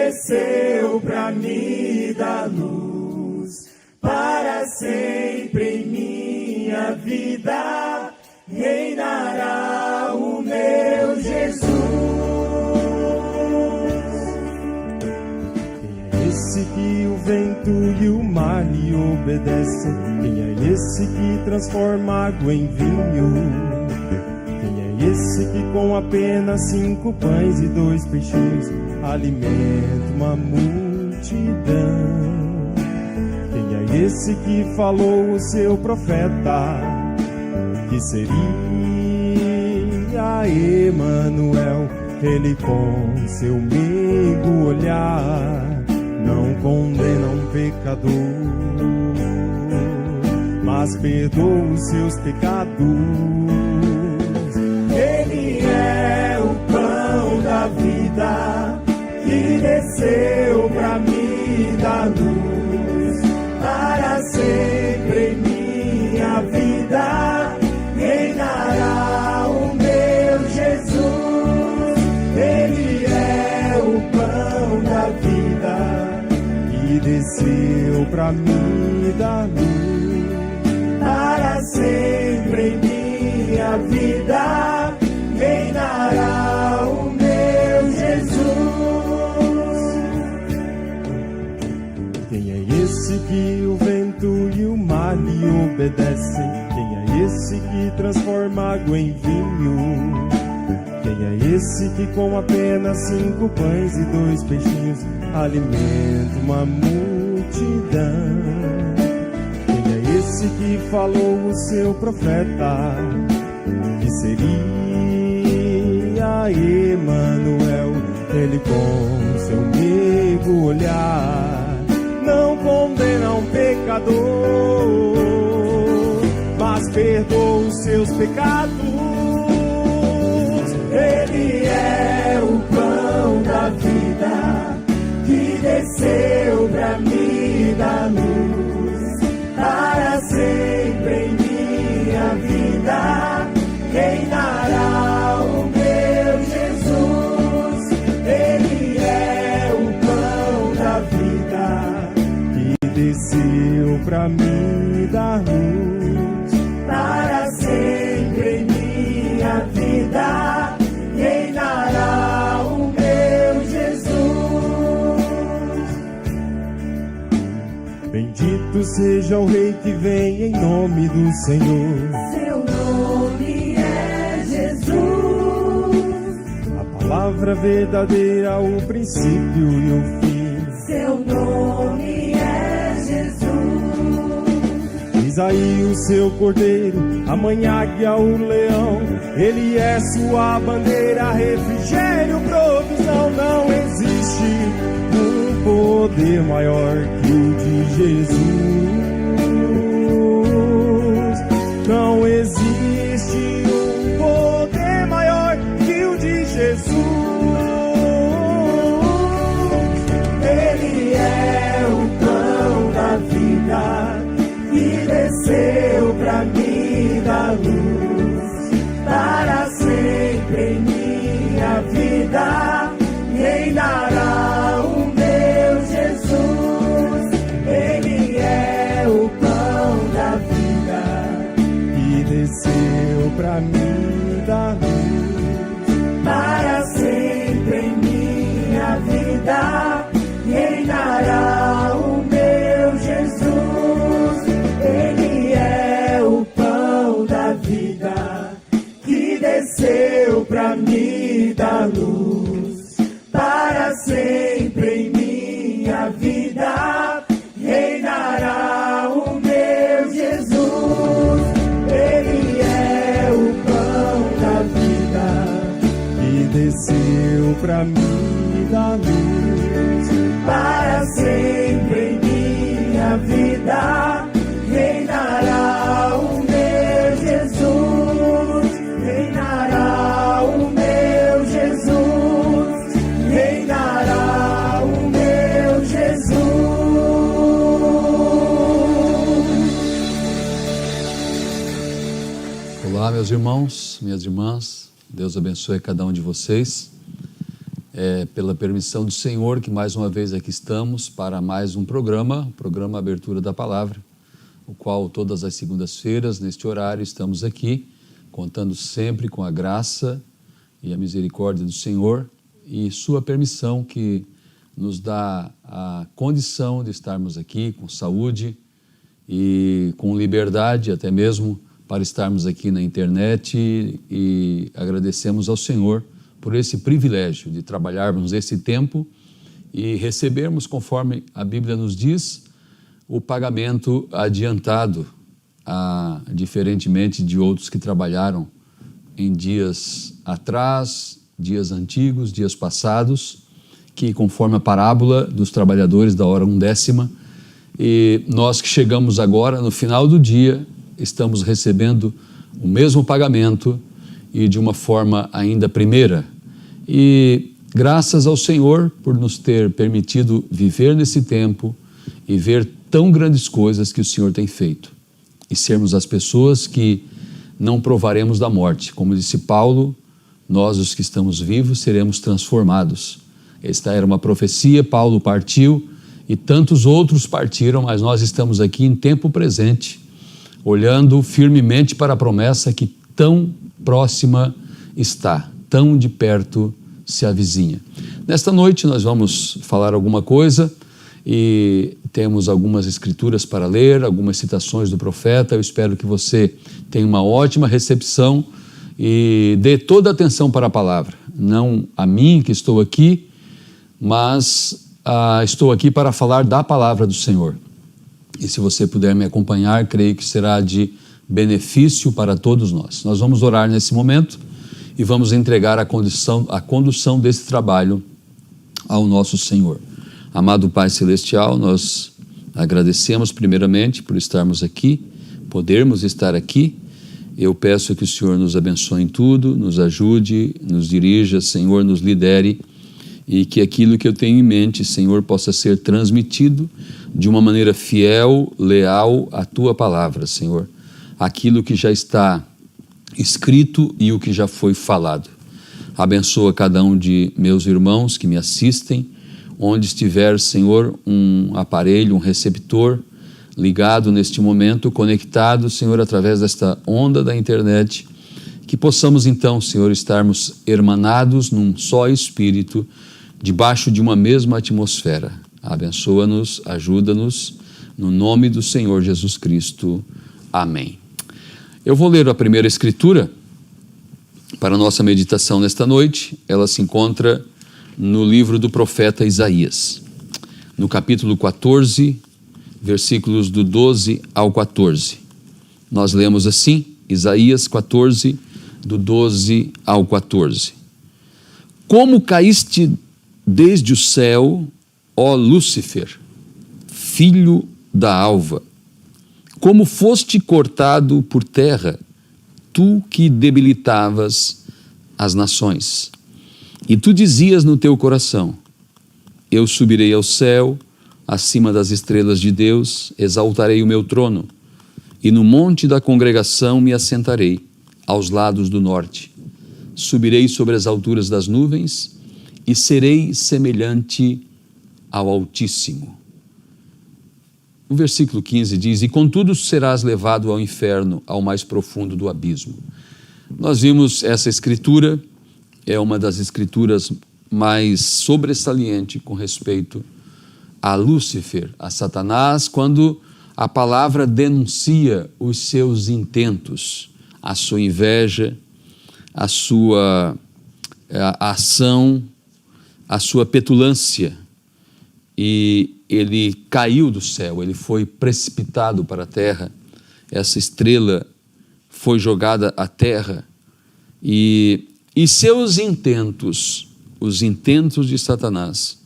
desceu para me dar luz, para sempre em minha vida reinará o meu Jesus. Quem é esse que o vento e o mar lhe obedecem? Quem é esse que transforma água em vinho? Quem é esse que com apenas 5 pães e 2 peixinhos alimenta uma multidão? Quem é esse que falou o seu profeta que seria Emanuel? Ele com seu meigo olhar não condena um pecador, mas perdoa os seus pecados. Ele é o pão da vida que desceu para me dar luz, para sempre em minha vida reinará o meu Jesus. Ele é o pão da vida que desceu pra me dar luz, para sempre em minha vida reinará o meu Jesus. Quem é esse que o vento e o mar lhe obedecem? Quem é esse que transforma água em vinho? Quem é esse que com apenas 5 pães e 2 peixinhos alimenta uma multidão? Quem é esse que falou o seu profeta que seria Emanuel? Ele com seu meigo olhar não condena um pecador, mas perdoa os seus pecados. Ele é o pão da vida que desceu pra me dar luz, para sempre em minha vida reinará o meu Jesus. Ele é o pão da vida que desceu pra me dar luz, para sempre em minha vida reinará o meu Jesus. Bendito seja o Rei que vem em nome do Senhor. Seu nome é Jesus. A palavra verdadeira, o princípio e o fim. Seu nome é Jesus. Eis aí o seu cordeiro, a mãe águia, o leão. Ele é sua bandeira, refrigério, provisão. Não existe um poder maior que o de Jesus. Não existe um poder maior que o de Jesus. Ele é o pão da vida que desceu pra me dar luz, para sempre em minha vida reinará o meu Jesus. Ele é o pão da vida que desceu pra me dar luz, para sempre em minha vida reinará o meu Jesus. Ele é o pão da vida que desceu pra me dar luz, para sempre em minha vida reinará o meu Jesus. Ele é o pão da vida que desceu pra me dar luz, para sempre em minha vida reinará o meu Jesus. Reinará o meu Jesus. Reinará o meu Jesus. Olá, meus irmãos, minhas irmãs. Deus abençoe cada um de vocês. pela permissão do Senhor, que mais uma vez aqui estamos para mais um programa Abertura da Palavra, o qual todas as segundas-feiras, neste horário, estamos aqui, contando sempre com a graça e a misericórdia do Senhor e sua permissão que nos dá a condição de estarmos aqui com saúde e com liberdade, até mesmo para estarmos aqui na internet, e agradecemos ao Senhor por esse privilégio de trabalharmos esse tempo e recebermos, conforme a Bíblia nos diz, o pagamento adiantado, diferentemente de outros que trabalharam em dias atrás, dias antigos, dias passados, que conforme a parábola dos trabalhadores da hora undécima, e nós que chegamos agora, no final do dia, estamos recebendo o mesmo pagamento e de uma forma ainda primeira. E graças ao Senhor por nos ter permitido viver nesse tempo e ver tão grandes coisas que o Senhor tem feito. E sermos as pessoas que não provaremos da morte. Como disse Paulo, nós os que estamos vivos seremos transformados. Esta era uma profecia, Paulo partiu e tantos outros partiram, mas nós estamos aqui em tempo presente, olhando firmemente para a promessa que tão próxima está, tão de perto se avizinha. Nesta noite nós vamos falar alguma coisa e temos algumas escrituras para ler, algumas citações do profeta. Eu espero que você tenha uma ótima recepção e dê toda a atenção para a palavra. Não a mim que estou aqui, mas estou aqui para falar da palavra do Senhor. E se você puder me acompanhar, creio que será de benefício para todos nós. Nós vamos orar nesse momento e vamos entregar a condução desse trabalho ao nosso Senhor. Amado Pai Celestial, nós agradecemos primeiramente por estarmos aqui, podermos estar aqui. Eu peço que o Senhor nos abençoe em tudo, nos ajude, nos dirija, Senhor, nos lidere, e que aquilo que eu tenho em mente, Senhor, possa ser transmitido de uma maneira fiel, leal à Tua palavra, Senhor. Aquilo que já está escrito e o que já foi falado. Abençoa cada um de meus irmãos que me assistem, onde estiver, Senhor, um aparelho, um receptor ligado neste momento, conectado, Senhor, através desta onda da internet, que possamos então, Senhor, estarmos hermanados num só Espírito, debaixo de uma mesma atmosfera. Abençoa-nos, ajuda-nos, no nome do Senhor Jesus Cristo. Amém. Eu vou ler a primeira escritura para a nossa meditação nesta noite. Ela se encontra no livro do profeta Isaías, no capítulo 14, versículos do 12 ao 14. Nós lemos assim, Isaías 14, do 12 ao 14. Como caíste desde o céu, ó Lúcifer, filho da alva, como foste cortado por terra, tu que debilitavas as nações. E tu dizias no teu coração, eu subirei ao céu, acima das estrelas de Deus, exaltarei o meu trono, e no monte da congregação me assentarei, aos lados do norte. Subirei sobre as alturas das nuvens, e serei semelhante ao Altíssimo. O versículo 15 diz, e contudo serás levado ao inferno, ao mais profundo do abismo. Nós vimos essa escritura, é uma das escrituras mais sobressalentes com respeito a Lúcifer, a Satanás, quando a palavra denuncia os seus intentos, a sua inveja, a sua ação, a sua petulância, e ele caiu do céu, ele foi precipitado para a terra, essa estrela foi jogada à terra, e seus intentos, os intentos de Satanás,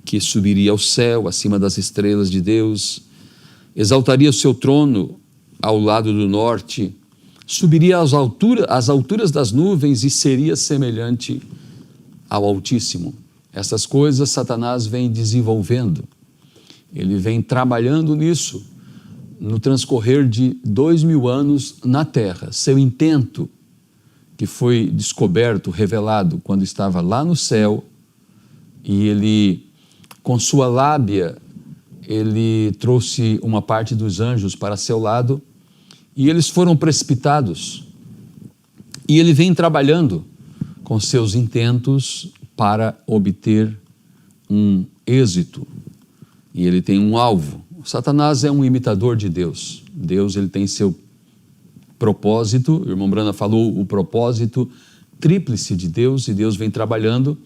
que subiria ao céu, acima das estrelas de Deus, exaltaria o seu trono ao lado do norte, subiria às alturas das nuvens e seria semelhante ao Altíssimo. Essas coisas Satanás vem desenvolvendo, ele vem trabalhando nisso no transcorrer de 2000 anos na terra. Seu intento, que foi descoberto, revelado quando estava lá no céu, e ele, com sua lábia, ele trouxe uma parte dos anjos para seu lado e eles foram precipitados. E ele vem trabalhando com seus intentos para obter um êxito. E ele tem um alvo. Satanás é um imitador de Deus. Deus, ele tem seu propósito. O irmão Brana falou o propósito tríplice de Deus, e Deus vem trabalhando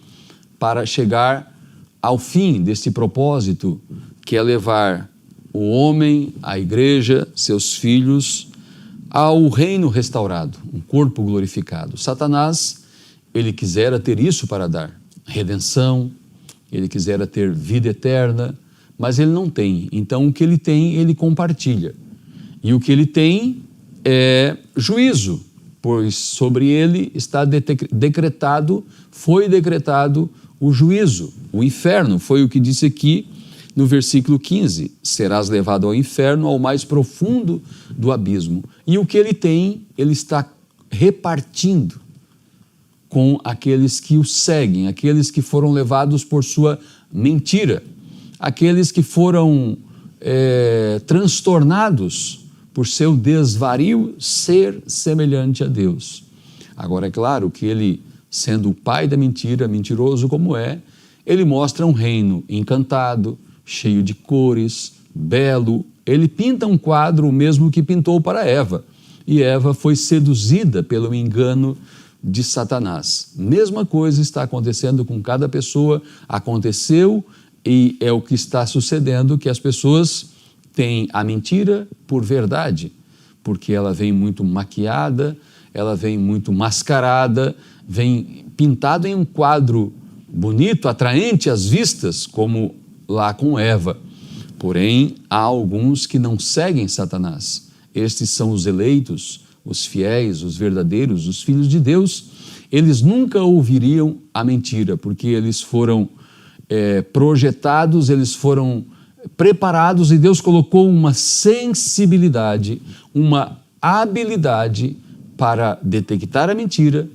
para chegar ao fim desse propósito, que é levar o homem, a igreja, seus filhos, ao reino restaurado, um corpo glorificado. Satanás, ele quisera ter isso para dar, redenção, ele quisera ter vida eterna, mas ele não tem. Então, o que ele tem, ele compartilha. E o que ele tem é juízo, pois sobre ele está decretado, foi decretado o juízo, o inferno. Foi o que disse aqui no versículo 15, serás levado ao inferno, ao mais profundo do abismo. E o que ele tem, ele está repartindo com aqueles que o seguem, aqueles que foram levados por sua mentira, aqueles que foram transtornados por seu desvario ser semelhante a Deus. Agora, é claro que ele, sendo o pai da mentira, mentiroso como é, ele mostra um reino encantado, cheio de cores, belo. Ele pinta um quadro, o mesmo que pintou para Eva. E Eva foi seduzida pelo engano de Satanás. Mesma coisa está acontecendo com cada pessoa, aconteceu e é o que está sucedendo, que as pessoas têm a mentira por verdade, porque ela vem muito maquiada, ela vem muito mascarada, vem pintada em um quadro bonito, atraente às vistas, como lá com Eva. Porém, há alguns que não seguem Satanás. Estes são os eleitos, os fiéis, os verdadeiros, os filhos de Deus. Eles nunca ouviriam a mentira, porque eles foram projetados, eles foram preparados e Deus colocou uma sensibilidade, uma habilidade para detectar a mentira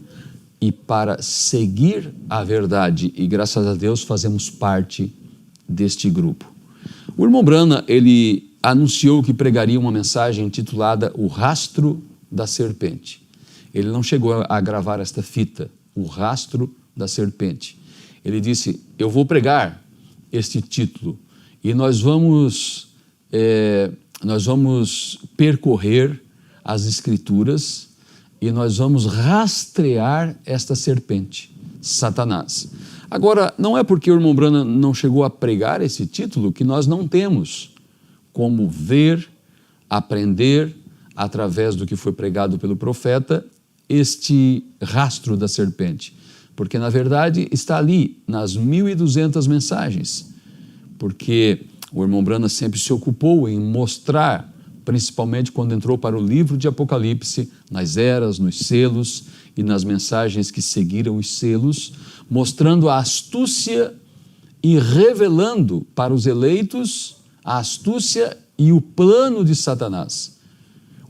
e para seguir a verdade. E graças a Deus fazemos parte deste grupo. O irmão Brana, ele anunciou que pregaria uma mensagem intitulada O Rastro da Serpente. Ele não chegou a gravar esta fita, O Rastro da Serpente. Ele disse, eu vou pregar este título e nós vamos percorrer as Escrituras e nós vamos rastrear esta serpente, Satanás. Agora, não é porque o irmão Brana não chegou a pregar esse título que nós não temos como ver, aprender, através do que foi pregado pelo profeta, este rastro da serpente. Porque, na verdade, está ali, nas 1.200 mensagens. Porque o irmão Brana sempre se ocupou em mostrar, principalmente quando entrou para o livro de Apocalipse, nas eras, nos selos e nas mensagens que seguiram os selos, mostrando a astúcia e revelando para os eleitos a astúcia e o plano de Satanás.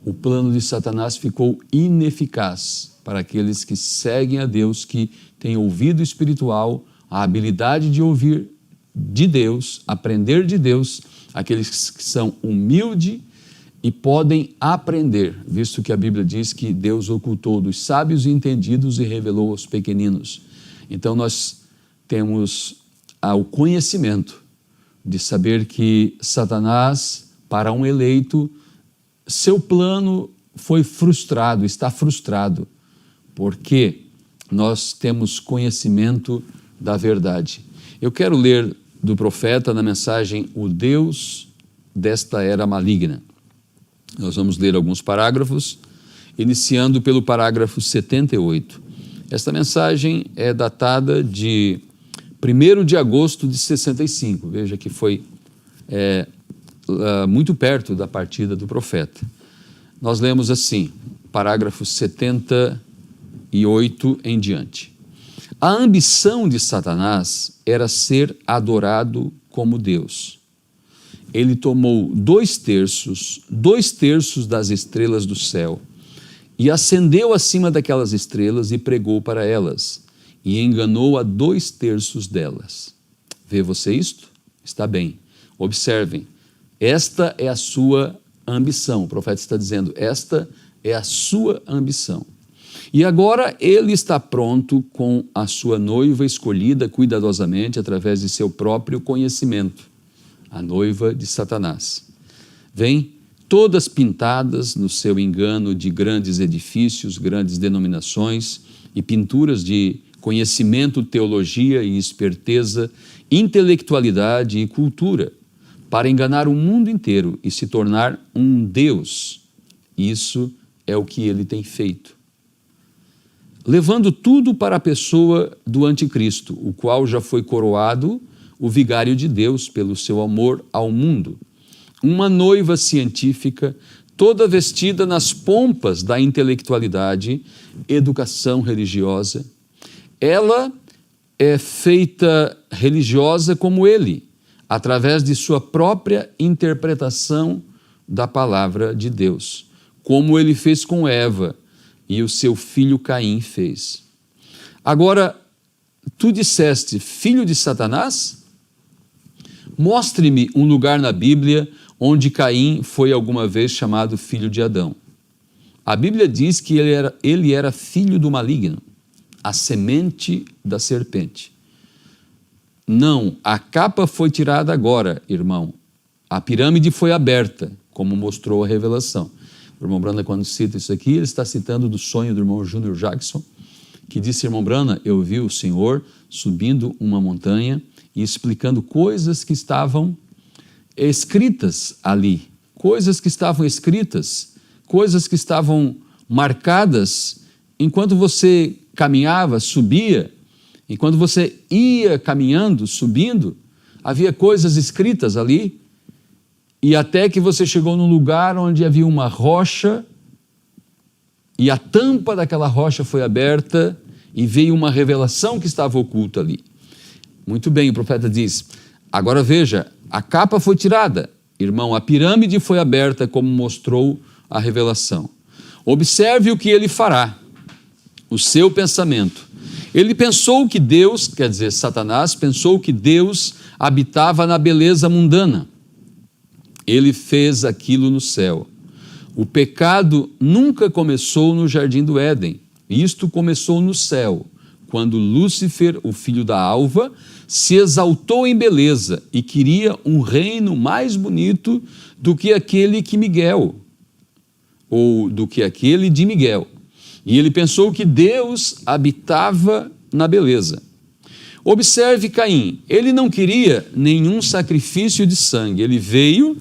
O plano de Satanás ficou ineficaz para aqueles que seguem a Deus, que têm ouvido espiritual, a habilidade de ouvir de Deus, aprender de Deus, aqueles que são humildes e podem aprender, visto que a Bíblia diz que Deus ocultou dos sábios e entendidos e revelou aos pequeninos. Então nós temos o conhecimento de saber que Satanás, para um eleito, seu plano foi frustrado, está frustrado, porque nós temos conhecimento da verdade. Eu quero ler do profeta na mensagem O Deus desta Era Maligna. Nós vamos ler alguns parágrafos, iniciando pelo parágrafo 78. Esta mensagem é datada de 1º de agosto de 65. Veja que foi muito perto da partida do profeta. Nós lemos assim, parágrafo 78 em diante. A ambição de Satanás era ser adorado como Deus. Ele tomou 2/3 das estrelas do céu e ascendeu acima daquelas estrelas e pregou para elas e enganou a 2/3 delas. Vê você isto? Está bem. Observem, esta é a sua ambição. O profeta está dizendo, esta é a sua ambição. E agora ele está pronto com a sua noiva escolhida cuidadosamente através de seu próprio conhecimento, a noiva de Satanás. Vem todas pintadas no seu engano de grandes edifícios, grandes denominações e pinturas de conhecimento, teologia e esperteza, intelectualidade e cultura, para enganar o mundo inteiro e se tornar um Deus. Isso é o que ele tem feito. Levando tudo para a pessoa do anticristo, o qual já foi coroado o vigário de Deus pelo seu amor ao mundo. Uma noiva científica, toda vestida nas pompas da intelectualidade, educação religiosa. Ela é feita religiosa como ele, através de sua própria interpretação da palavra de Deus, como ele fez com Eva e o seu filho Caim fez. Agora, tu disseste, filho de Satanás? Mostre-me um lugar na Bíblia onde Caim foi alguma vez chamado filho de Adão. A Bíblia diz que ele era filho do maligno, a semente da serpente. Não, a capa foi tirada agora, irmão. A pirâmide foi aberta, como mostrou a revelação. O irmão Brana, quando cita isso aqui, ele está citando do sonho do irmão Júnior Jackson, que disse, irmão Brana, eu vi o Senhor subindo uma montanha e explicando coisas que estavam escritas ali, coisas que estavam escritas, coisas que estavam marcadas enquanto você caminhava, subia, enquanto você ia caminhando, subindo, havia coisas escritas ali, e até que você chegou num lugar onde havia uma rocha, e a tampa daquela rocha foi aberta, e veio uma revelação que estava oculta ali. Muito bem, o profeta diz, agora veja, a capa foi tirada, irmão, a pirâmide foi aberta, como mostrou a revelação. Observe o que ele fará, o seu pensamento. Ele pensou que Deus, quer dizer, Satanás, pensou que Deus habitava na beleza mundana. Ele fez aquilo no céu. O pecado nunca começou no jardim do Éden. Isto começou no céu, quando Lúcifer, o filho da alva, se exaltou em beleza e queria um reino mais bonito do que aquele de Miguel. E ele pensou que Deus habitava na beleza. Observe Caim, ele não queria nenhum sacrifício de sangue, ele veio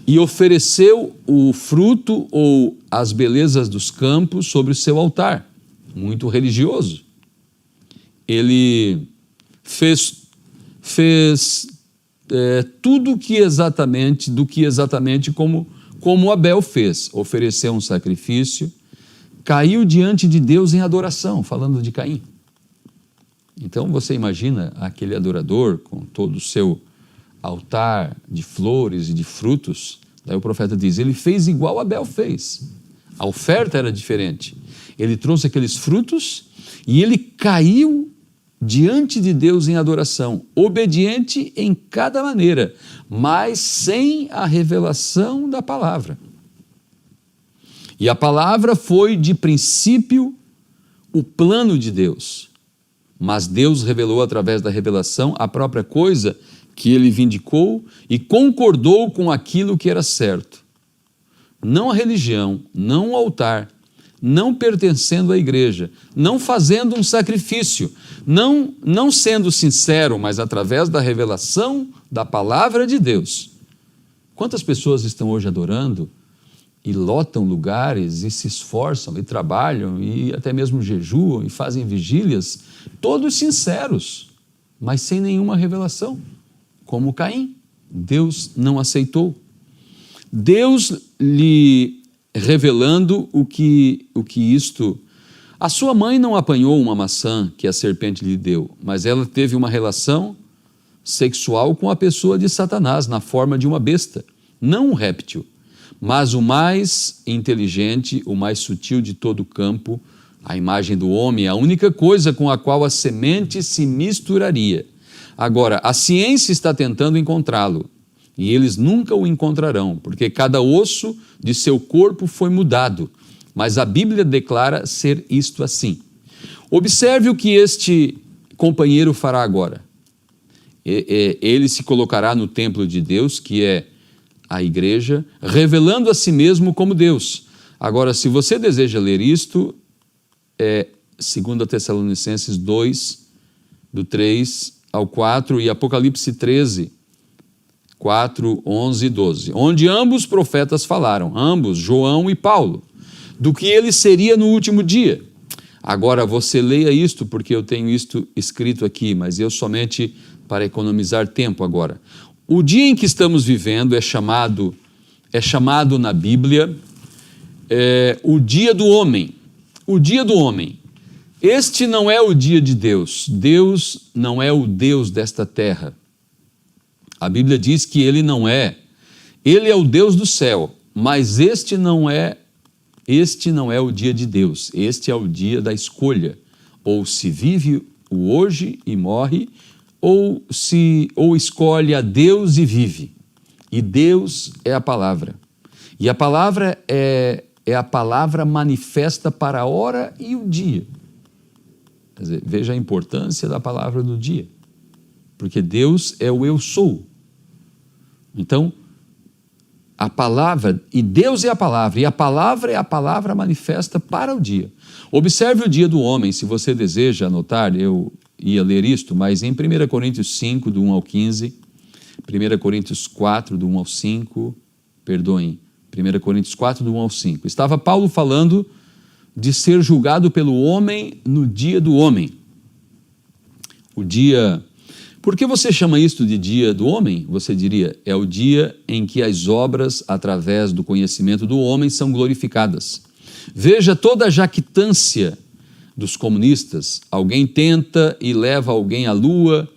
e ofereceu o fruto ou as belezas dos campos sobre o seu altar, muito religioso. Ele fez tudo do que exatamente como Abel fez, ofereceu um sacrifício, caiu diante de Deus em adoração, falando de Caim. Então você imagina aquele adorador com todo o seu altar de flores e de frutos. Daí o profeta diz, ele fez igual Abel fez. A oferta era diferente. Ele trouxe aqueles frutos e ele caiu diante de Deus em adoração, obediente em cada maneira, mas sem a revelação da palavra. E a palavra foi de princípio o plano de Deus, mas Deus revelou através da revelação a própria coisa que ele vindicou e concordou com aquilo que era certo. Não a religião, não o altar, não pertencendo à igreja, não fazendo um sacrifício, não sendo sincero, mas através da revelação da palavra de Deus. Quantas pessoas estão hoje adorando e lotam lugares e se esforçam e trabalham e até mesmo jejuam e fazem vigílias, todos sinceros, mas sem nenhuma revelação, como Caim. Deus não aceitou. Deus lhe revelando o que isto... A sua mãe não apanhou uma maçã que a serpente lhe deu, mas ela teve uma relação sexual com a pessoa de Satanás, na forma de uma besta, não um réptil, mas o mais inteligente, o mais sutil de todo o campo, a imagem do homem, a única coisa com a qual a semente se misturaria. Agora, a ciência está tentando encontrá-lo, e eles nunca o encontrarão, porque cada osso de seu corpo foi mudado, mas a Bíblia declara ser isto assim. Observe o que este companheiro fará agora. Ele se colocará no templo de Deus, que é a igreja, revelando a si mesmo como Deus. Agora, se você deseja ler isto, 2 Tessalonicenses 2, do 3 ao 4, e Apocalipse 13, 4, 11 e 12, onde ambos profetas falaram, ambos, João e Paulo, do que ele seria no último dia. Agora, você leia isto, porque eu tenho isto escrito aqui, mas eu somente para economizar tempo agora. O dia em que estamos vivendo é chamado na Bíblia o dia do homem. O dia do homem. Este não é o dia de Deus. Deus não é o Deus desta terra. A Bíblia diz que ele não é. Ele é o Deus do céu, mas este não é o dia de Deus. Este é o dia da escolha. Ou se vive o hoje e morre, ou escolhe a Deus e vive. E Deus é a palavra. E a palavra é a palavra manifesta para a hora e o dia. Quer dizer, veja a importância da palavra do dia. Porque Deus é o eu sou. Então, a palavra, e Deus é a palavra é a palavra manifesta para o dia. Observe o dia do homem, se você deseja anotar, eu ia ler isto, mas em 1 Coríntios 5, do 1 ao 15, 1 Coríntios 4, do 1 ao 5, perdoem, 1 Coríntios 4, do 1 ao 5. Estava Paulo falando de ser julgado pelo homem no dia do homem. O dia... Por que você chama isto de dia do homem? Você diria, é o dia em que as obras, através do conhecimento do homem, são glorificadas. Veja toda a jactância dos comunistas. Alguém tenta e leva alguém à lua.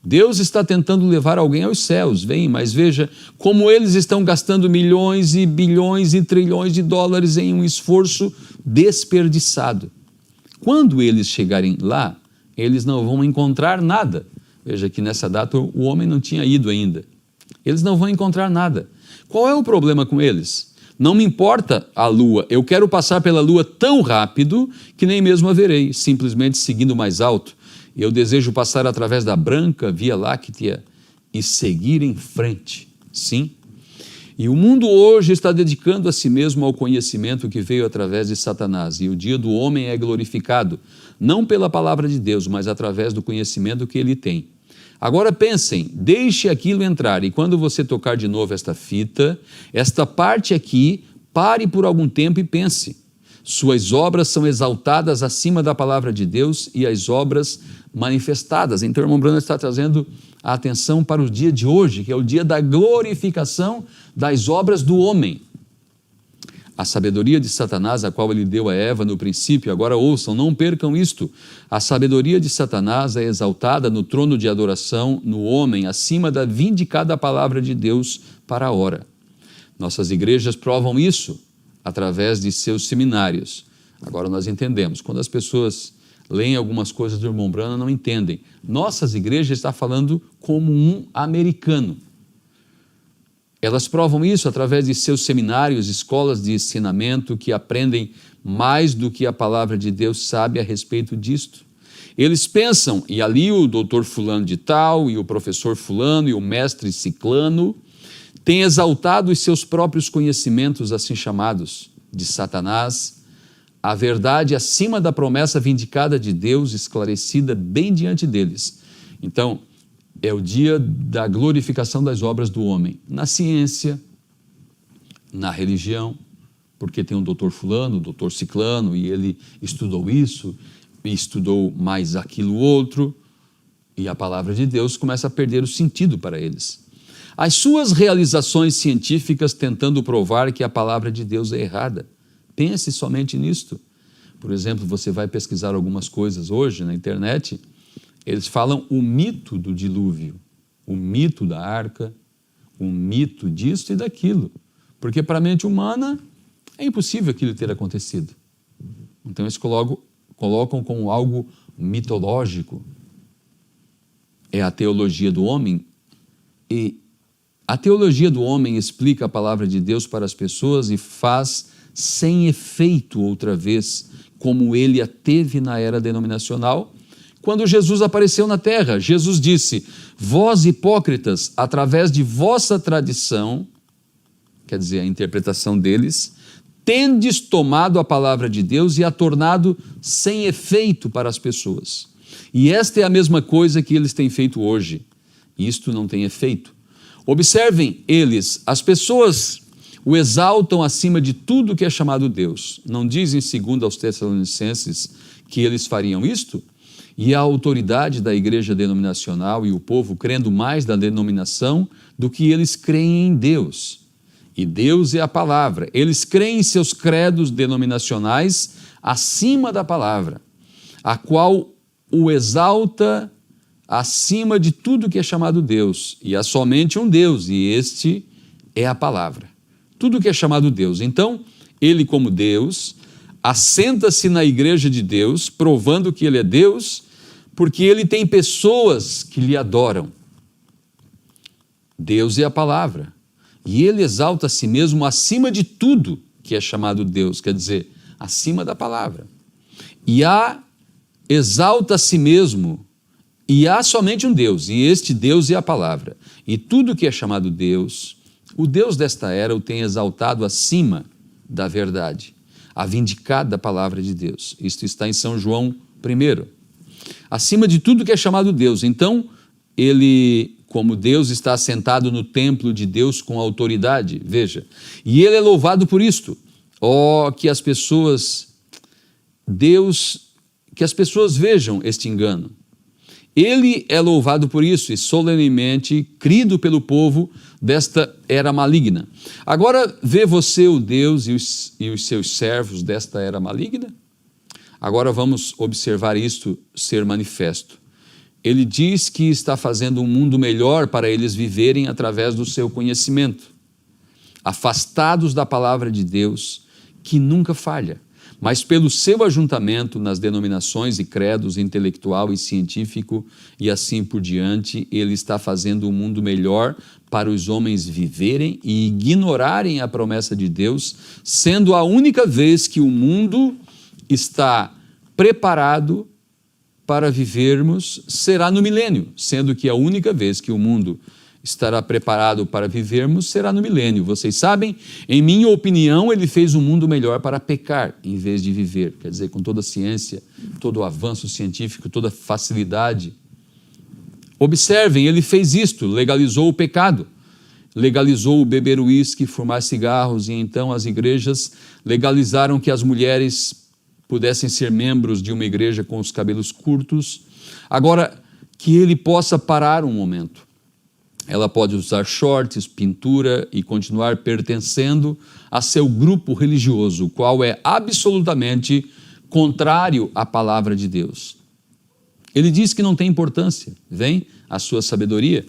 Deus está tentando levar alguém aos céus, mas veja como eles estão gastando milhões e bilhões e trilhões de dólares em um esforço desperdiçado. Quando eles chegarem lá, eles não vão encontrar nada. Veja que nessa data o homem não tinha ido ainda. Eles não vão encontrar nada. Qual é o problema com eles? Não me importa a lua, eu quero passar pela lua tão rápido que nem mesmo a verei, simplesmente seguindo mais alto. Eu desejo passar através da branca Via Láctea e seguir em frente. Sim. E o mundo hoje está dedicando a si mesmo ao conhecimento que veio através de Satanás. E o dia do homem é glorificado, não pela palavra de Deus, mas através do conhecimento que ele tem. Agora pensem, deixe aquilo entrar, e quando você tocar de novo esta fita, esta parte aqui, pare por algum tempo e pense. Suas obras são exaltadas acima da palavra de Deus e as obras manifestadas. Então, o irmão Branham está trazendo a atenção para o dia de hoje, que é o dia da glorificação das obras do homem. A sabedoria de Satanás, a qual ele deu a Eva no princípio, agora ouçam, não percam isto. A sabedoria de Satanás é exaltada no trono de adoração no homem, acima da vindicada palavra de Deus para a hora. Nossas igrejas provam isso através de seus seminários. Agora nós entendemos, quando as pessoas leem algumas coisas do irmão Branham, não entendem. Nossas igrejas estão falando como um americano. Elas provam isso através de seus seminários, escolas de ensinamento que aprendem mais do que a palavra de Deus sabe a respeito disto. Eles pensam, e ali o doutor fulano de tal, e o professor fulano, e o mestre ciclano, têm exaltado os seus próprios conhecimentos assim chamados de Satanás, a verdade acima da promessa vindicada de Deus, esclarecida bem diante deles. Então, é o dia da glorificação das obras do homem, na ciência, na religião, porque tem um doutor fulano, doutor ciclano, e ele estudou isso, e estudou mais aquilo outro, e a palavra de Deus começa a perder o sentido para eles. As suas realizações científicas tentando provar que a palavra de Deus é errada. Pense somente nisto. Por exemplo, você vai pesquisar algumas coisas hoje na internet, eles falam o mito do dilúvio, o mito da arca, o mito disso e daquilo. Porque para a mente humana é impossível aquilo ter acontecido. Então eles colocam como algo mitológico. é a teologia do homem, e a teologia do homem explica a palavra de Deus para as pessoas e faz sem efeito outra vez, como ele a teve na era denominacional, quando Jesus apareceu na terra. Jesus disse: vós hipócritas, através de vossa tradição, quer dizer, a interpretação deles, tendes tomado a palavra de Deus e a tornado sem efeito para as pessoas. E esta é a mesma coisa que eles têm feito hoje. Isto não tem efeito. Observem eles, as pessoas o exaltam acima de tudo que é chamado Deus. Não dizem, segundo aos Tessalonicenses, que eles fariam isto? E a autoridade da igreja denominacional e o povo crendo mais na denominação do que eles creem em Deus. E Deus é a palavra. Eles creem em seus credos denominacionais acima da palavra, a qual o exalta acima de tudo que é chamado Deus. E há somente um Deus, e este é a palavra. Tudo que é chamado Deus. Então, ele como Deus assenta-se na igreja de Deus, provando que ele é Deus, porque ele tem pessoas que lhe adoram. Deus é a palavra. E ele exalta a si mesmo acima de tudo que é chamado Deus, quer dizer, acima da palavra. E exalta a si mesmo, e há somente um Deus, e este Deus é a palavra. E tudo que é chamado Deus, o Deus desta era o tem exaltado acima da verdade, a vindicar da palavra de Deus. Isto está em São João 1. Acima de tudo que é chamado Deus. Então, ele, como Deus, está assentado no templo de Deus com autoridade, veja. E ele é louvado por isto. Que as pessoas vejam este engano. Ele é louvado por isso e solenemente crido pelo povo desta era maligna. Agora, vê você o Deus e os seus servos desta era maligna? Agora vamos observar isto ser manifesto. Ele diz que está fazendo um mundo melhor para eles viverem através do seu conhecimento, afastados da palavra de Deus, que nunca falha, mas pelo seu ajuntamento nas denominações e credos intelectual e científico e assim por diante, ele está fazendo um mundo melhor para os homens viverem e ignorarem a promessa de Deus, sendo a única vez que o mundo está preparado para vivermos será no milênio, sendo que a única vez que o mundo estará preparado para vivermos será no milênio. Vocês sabem, em minha opinião, ele fez um mundo melhor para pecar em vez de viver. Quer dizer, com toda a ciência, todo o avanço científico, toda a facilidade. Observem, ele fez isto, legalizou o pecado, legalizou o beber uísque, fumar cigarros, e então as igrejas legalizaram que as mulheres pudessem ser membros de uma igreja com os cabelos curtos. Agora, que ele possa parar um momento. Ela pode usar shorts, pintura e continuar pertencendo a seu grupo religioso, o qual é absolutamente contrário à palavra de Deus. Ele diz que não tem importância, vem a sua sabedoria.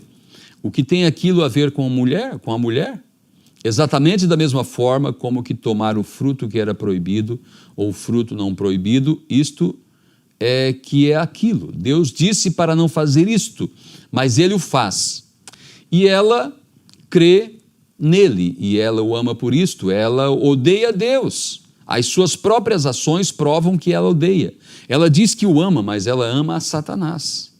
O que tem aquilo a ver com a mulher? Exatamente da mesma forma como que tomar o fruto que era proibido ou o fruto não proibido, isto é que é aquilo. Deus disse para não fazer isto, mas ele o faz. E ela crê nele, e ela o ama por isto, ela odeia Deus. As suas próprias ações provam que ela odeia. Ela diz que o ama, mas ela ama a Satanás.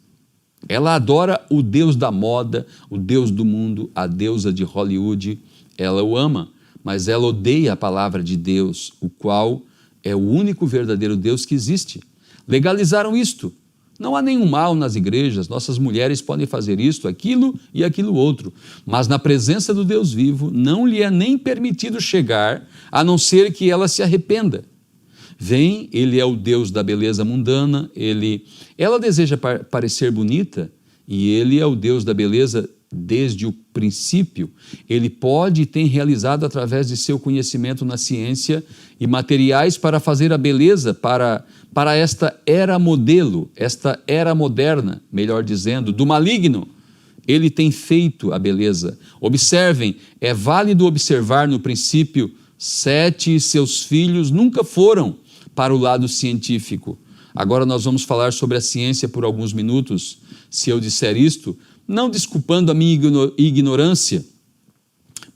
Ela adora o Deus da moda, o Deus do mundo, a deusa de Hollywood. Ela o ama, mas ela odeia a palavra de Deus, o qual é o único verdadeiro Deus que existe. Legalizaram isto. Não há nenhum mal nas igrejas, nossas mulheres podem fazer isto, aquilo e aquilo outro, mas na presença do Deus vivo não lhe é nem permitido chegar, a não ser que ela se arrependa. Vem, ele é o Deus da beleza mundana, ela deseja parecer bonita e ele é o Deus da beleza desde o princípio. Ele pode e tem realizado através de seu conhecimento na ciência e materiais para fazer a beleza para esta era modelo, esta era moderna, melhor dizendo, do maligno. Ele tem feito a beleza. Observem, é válido observar no princípio, Sete e seus filhos nunca foram para o lado científico. Agora nós vamos falar sobre a ciência por alguns minutos. se eu disser isto, não desculpando a minha ignorância,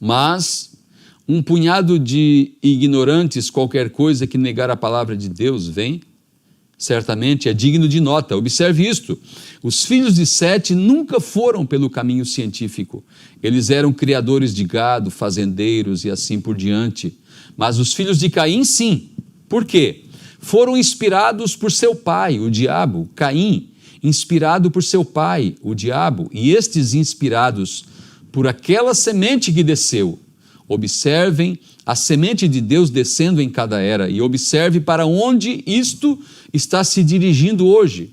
mas um punhado de ignorantes, qualquer coisa que negar a palavra de Deus vem, certamente é digno de nota. Observe isto: os filhos de Sete nunca foram pelo caminho científico. Eles eram criadores de gado, fazendeiros e assim por diante. Mas os filhos de Caim, sim. Por quê? Foram inspirados por seu pai, o diabo. Caim, inspirado por seu pai, o diabo. E estes inspirados por aquela semente que desceu. Observem a semente de Deus descendo em cada era e observe para onde isto está se dirigindo hoje.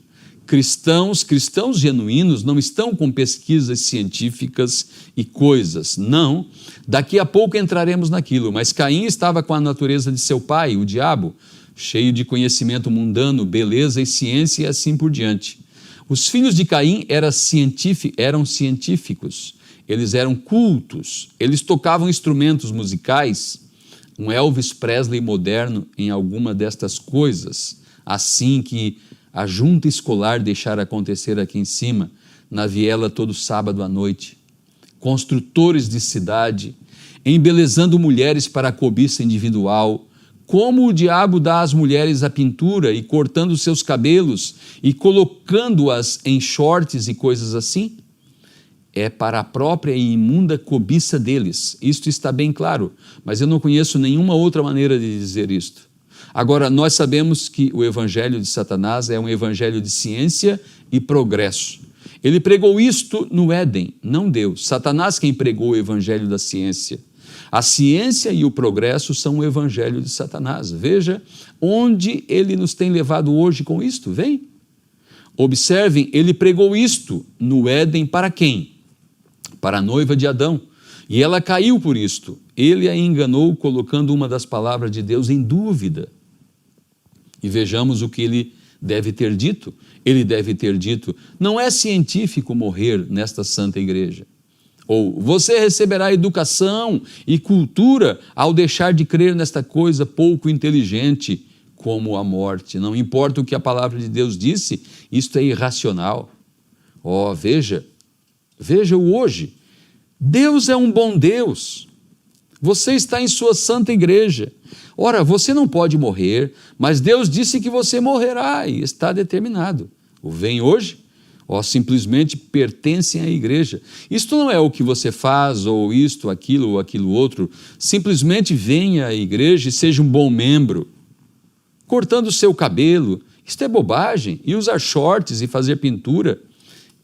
Cristãos genuínos não estão com pesquisas científicas e coisas, não. Daqui a pouco entraremos naquilo, mas Caim estava com a natureza de seu pai, o diabo, cheio de conhecimento mundano, beleza e ciência e assim por diante. Os filhos de Caim eram científicos. Eles eram cultos, eles tocavam instrumentos musicais, um Elvis Presley moderno em alguma destas coisas, assim que a junta escolar deixara acontecer aqui em cima, na viela todo sábado à noite. Construtores de cidade, embelezando mulheres para a cobiça individual, como o diabo dá às mulheres a pintura e cortando seus cabelos e colocando-as em shorts e coisas assim. É para a própria e imunda cobiça deles. Isto está bem claro, mas eu não conheço nenhuma outra maneira de dizer isto. Agora, nós sabemos que o evangelho de Satanás é um evangelho de ciência e progresso. Ele pregou isto no Éden, não Deus. Satanás quem pregou o evangelho da ciência. A ciência e o progresso são o evangelho de Satanás. Veja onde ele nos tem levado hoje com isto. Vem. Observem, ele pregou isto no Éden para quem? Para a noiva de Adão, e ela caiu por isto. Ele a enganou colocando uma das palavras de Deus em dúvida. E vejamos o que ele deve ter dito. Ele deve ter dito: não é científico morrer nesta santa igreja. Ou você receberá educação e cultura ao deixar de crer nesta coisa pouco inteligente como a morte. Não importa o que a palavra de Deus disse, isto é irracional. Veja o hoje. Deus é um bom Deus. Você está em sua santa igreja. Ora, você não pode morrer, mas Deus disse que você morrerá e está determinado. O vem hoje, simplesmente pertencem à igreja. Isto não é o que você faz, ou isto, aquilo, ou aquilo outro. Simplesmente venha à igreja e seja um bom membro. Cortando o seu cabelo, isto é bobagem. E usar shorts e fazer pintura,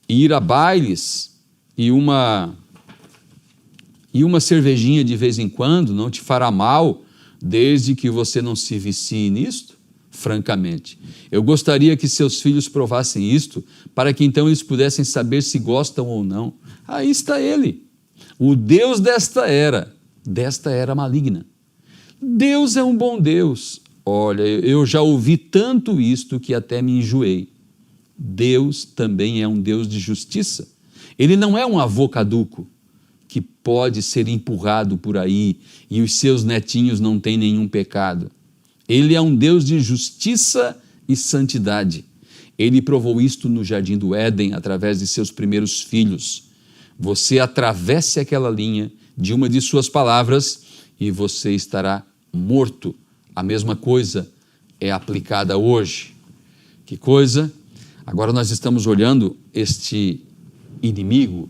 e ir a bailes, e uma cervejinha de vez em quando não te fará mal, desde que você não se vicie nisto, francamente. Eu gostaria que seus filhos provassem isto, para que então eles pudessem saber se gostam ou não. Aí está ele, o Deus desta era maligna. Deus é um bom Deus. Olha, eu já ouvi tanto isto que até me enjoei. Deus também é um Deus de justiça. Ele não é um avô caduco que pode ser empurrado por aí e os seus netinhos não têm nenhum pecado. Ele é um Deus de justiça e santidade. Ele provou isto no Jardim do Éden através de seus primeiros filhos. Você atravesse aquela linha de uma de suas palavras e você estará morto. A mesma coisa é aplicada hoje. Que coisa? Agora nós estamos olhando este inimigo,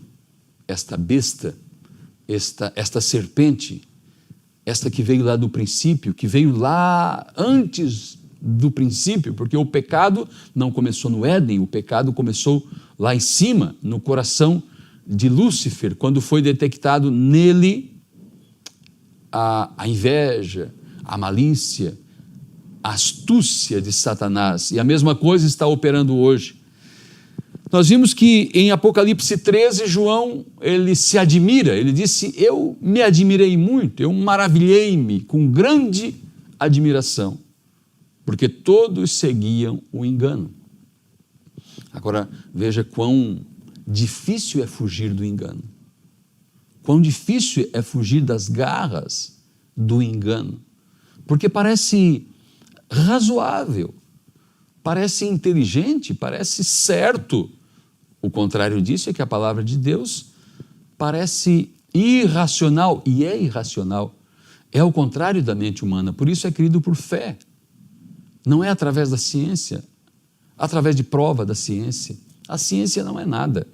esta besta, esta serpente, esta que veio lá do princípio, que veio lá antes do princípio, porque o pecado não começou no Éden, o pecado começou lá em cima, no coração de Lúcifer, quando foi detectado nele a inveja, a malícia, a astúcia de Satanás. E a mesma coisa está operando hoje. Nós vimos que em Apocalipse 13, João, ele se admira, ele disse: eu me admirei muito, eu maravilhei-me com grande admiração, porque todos seguiam o engano. Agora, veja quão difícil é fugir do engano, quão difícil é fugir das garras do engano, porque parece razoável, parece inteligente, parece certo, O contrário disso é que a palavra de Deus parece irracional, e é irracional. É o contrário da mente humana, por isso é crido por fé. Não é através da ciência, através de prova da ciência. A ciência não é nada.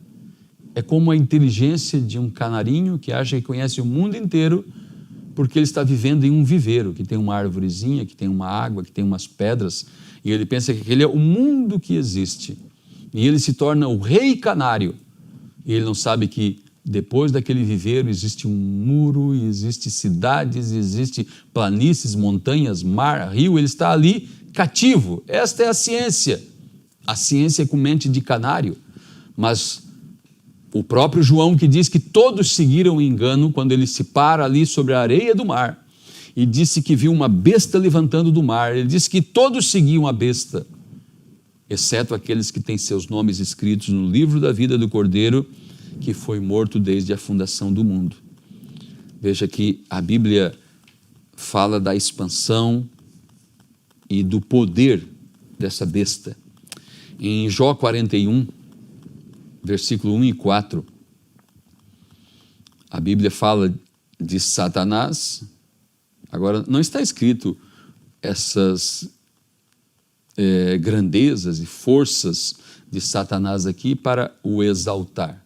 É como a inteligência de um canarinho que acha que conhece o mundo inteiro porque ele está vivendo em um viveiro, que tem uma árvorezinha, que tem uma água, que tem umas pedras, e ele pensa que aquele é o mundo que existe. E ele se torna o rei canário. E ele não sabe que depois daquele viveiro existe um muro, existe cidades, existe planícies, montanhas, mar, rio. Ele está ali cativo. Esta é a ciência. A ciência é com mente de canário. Mas o próprio João que diz que todos seguiram o engano quando ele se para ali sobre a areia do mar e disse que viu uma besta levantando do mar. Ele disse que todos seguiam a besta, exceto aqueles que têm seus nomes escritos no livro da vida do Cordeiro, que foi morto desde a fundação do mundo. Veja que a Bíblia fala da expansão e do poder dessa besta. Em Jó 41, versículo 1 e 4, a Bíblia fala de Satanás. Agora, não está escrito essas grandezas e forças de Satanás aqui para o exaltar.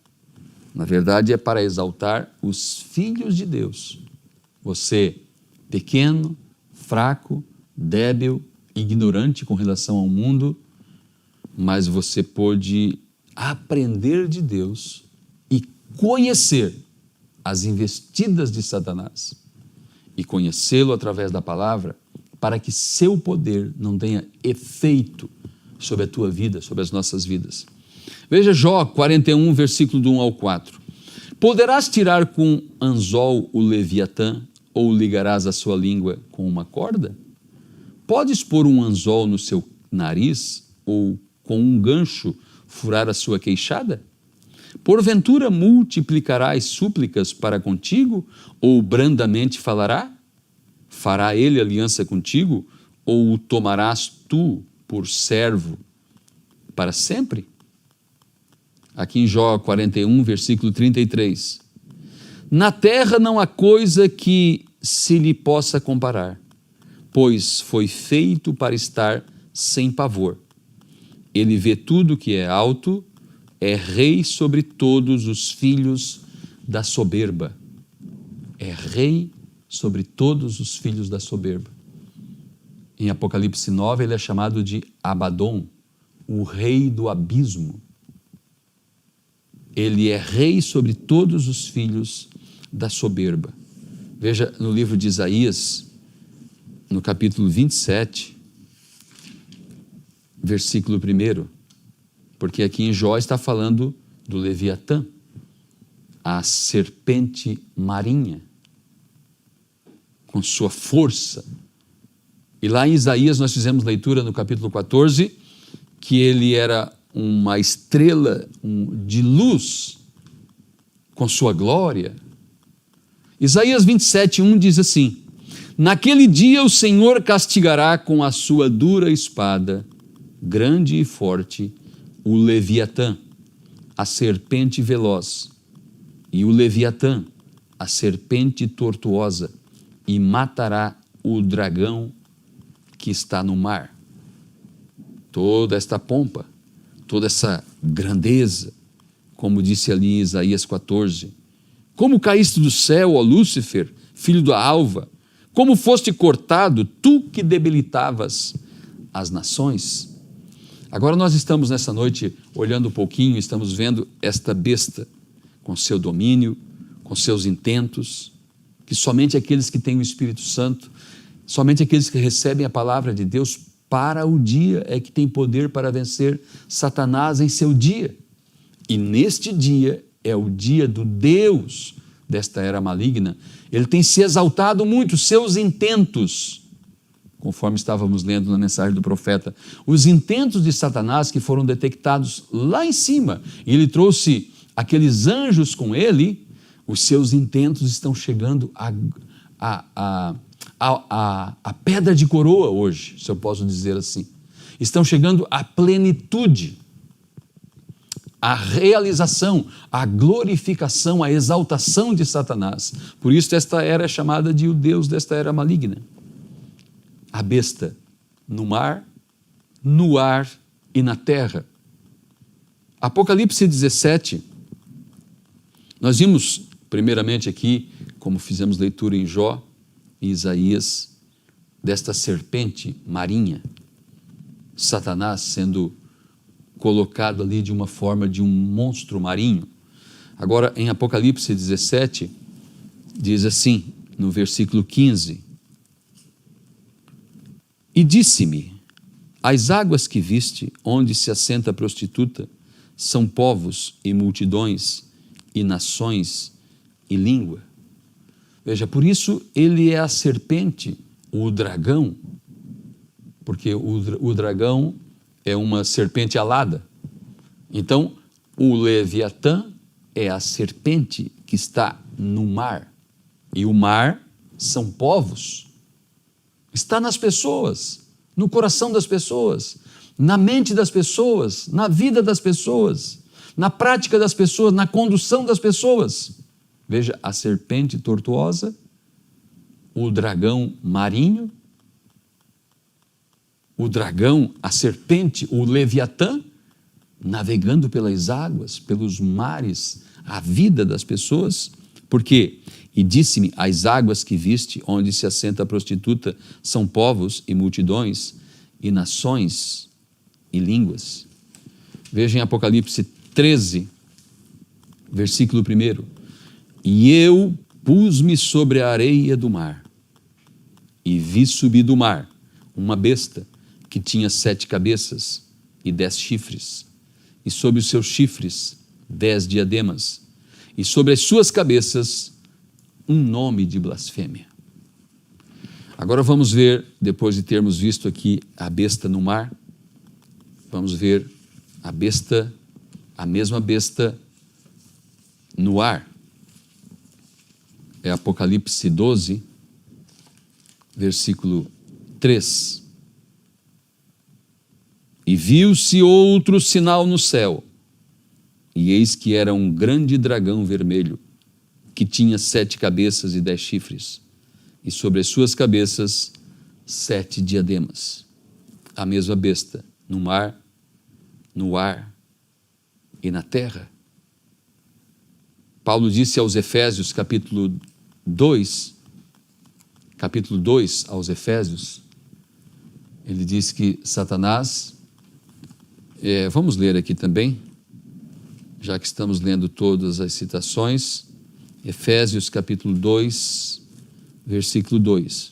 Na verdade, é para exaltar os filhos de Deus. Você, pequeno, fraco, débil, ignorante com relação ao mundo, mas você pôde aprender de Deus e conhecer as investidas de Satanás e conhecê-lo através da palavra, para que seu poder não tenha efeito sobre a tua vida, sobre as nossas vidas. Veja Jó 41, versículo do 1 ao 4. Poderás tirar com anzol o Leviatã, ou ligarás a sua língua com uma corda? Podes pôr um anzol no seu nariz, ou com um gancho furar a sua queixada? Porventura multiplicarás súplicas para contigo, ou brandamente falará? Fará ele aliança contigo, ou o tomarás tu por servo para sempre? Aqui em Jó 41, versículo 33. Na terra não há coisa que se lhe possa comparar, pois foi feito para estar sem pavor. Ele vê tudo que é alto, é rei sobre todos os filhos da soberba. É rei sobre todos os filhos da soberba. Em Apocalipse 9, ele é chamado de Abaddon, o rei do abismo. Ele é rei sobre todos os filhos da soberba. Veja no livro de Isaías, no capítulo 27, versículo 1, porque aqui em Jó está falando do Leviatã, a serpente marinha, com sua força. E lá em Isaías nós fizemos leitura no capítulo 14, que ele era uma estrela de luz, com sua glória. Isaías 27, 1 diz assim: naquele dia o Senhor castigará com a sua dura espada, grande e forte, o Leviatã, a serpente veloz, e o Leviatã, a serpente tortuosa, e matará o dragão que está no mar. Toda esta pompa, toda essa grandeza, como disse ali em Isaías 14. Como caíste do céu, ó Lúcifer, filho da alva? Como foste cortado, tu que debilitavas as nações? Agora nós estamos nessa noite olhando um pouquinho, estamos vendo esta besta com seu domínio, com seus intentos, que somente aqueles que têm o Espírito Santo, somente aqueles que recebem a palavra de Deus para o dia é que tem poder para vencer Satanás em seu dia. E neste dia é o dia do Deus desta era maligna. Ele tem se exaltado muito, seus intentos, conforme estávamos lendo na mensagem do profeta, os intentos de Satanás que foram detectados lá em cima, e ele trouxe aqueles anjos com ele, os seus intentos estão chegando a pedra de coroa hoje, se eu posso dizer assim. Estão chegando à plenitude. a realização, a glorificação, a exaltação de Satanás. Por isso esta era é chamada de o Deus desta era maligna. A besta no mar, no ar e na terra. Apocalipse 17, nós vimos primeiramente aqui, como fizemos leitura em Jó e Isaías, desta serpente marinha, Satanás sendo colocado ali de uma forma de um monstro marinho. Agora, em Apocalipse 17, diz assim, no versículo 15: E disse-me, as águas que viste, onde se assenta a prostituta, são povos e multidões e nações e língua. Veja, por isso ele é a serpente, o dragão, porque o dragão é uma serpente alada. Então, o Leviatã é a serpente que está no mar. E o mar são povos. Está nas pessoas, no coração das pessoas, na mente das pessoas, na vida das pessoas, na prática das pessoas, na condução das pessoas. Veja, a serpente tortuosa, o dragão marinho, o dragão, a serpente, o Leviatã, navegando pelas águas, pelos mares, a vida das pessoas. Por quê? E disse-me, as águas que viste, onde se assenta a prostituta, são povos e multidões e nações e línguas. Veja em Apocalipse 13, versículo 1. E eu pus-me sobre a areia do mar, e vi subir do mar uma besta que tinha 7 cabeças e 10 chifres, e sobre os seus chifres 10 diademas, e sobre as suas cabeças um nome de blasfêmia. Agora vamos ver, depois de termos visto aqui a besta no mar, vamos ver a besta, a mesma besta no ar. É Apocalipse 12, versículo 3. E viu-se outro sinal no céu, e eis que era um grande dragão vermelho, que tinha 7 cabeças e 10 chifres, e sobre as suas cabeças 7 diademas. A mesma besta no mar, no ar e na terra. Paulo disse aos Efésios, capítulo 2 aos Efésios, ele diz que Satanás, vamos ler aqui também, já que estamos lendo todas as citações, Efésios capítulo 2, versículo 2.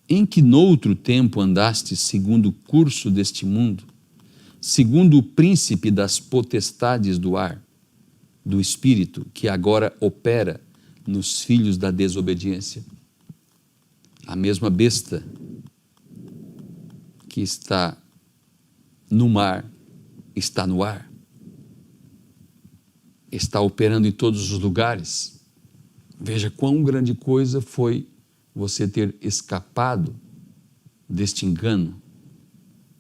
Em que noutro tempo andaste segundo o curso deste mundo, segundo o príncipe das potestades do ar, do espírito, que agora opera nos filhos da desobediência. A mesma besta que está no mar, está no ar, está operando em todos os lugares. Veja quão grande coisa foi você ter escapado deste engano,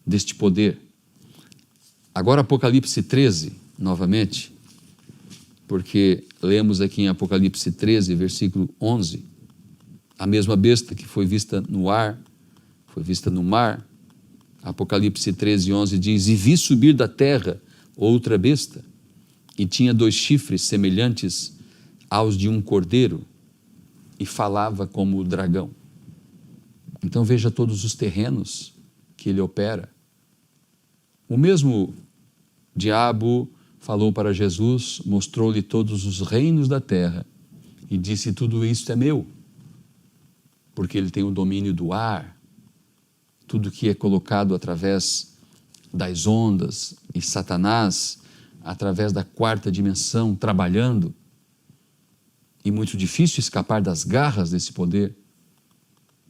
deste poder. Agora Apocalipse 13, novamente, porque lemos aqui em Apocalipse 13, versículo 11, a mesma besta que foi vista no ar, foi vista no mar. Apocalipse 13, 11 diz, e vi subir da terra outra besta, e tinha 2 chifres semelhantes aos de um cordeiro, e falava como o dragão. Então veja todos os terrenos que ele opera. O mesmo diabo falou para Jesus, mostrou-lhe todos os reinos da terra, e disse, tudo isso é meu, porque ele tem o domínio do ar, tudo que é colocado através das ondas, e Satanás, através da 4ª dimensão, trabalhando, e muito difícil escapar das garras desse poder.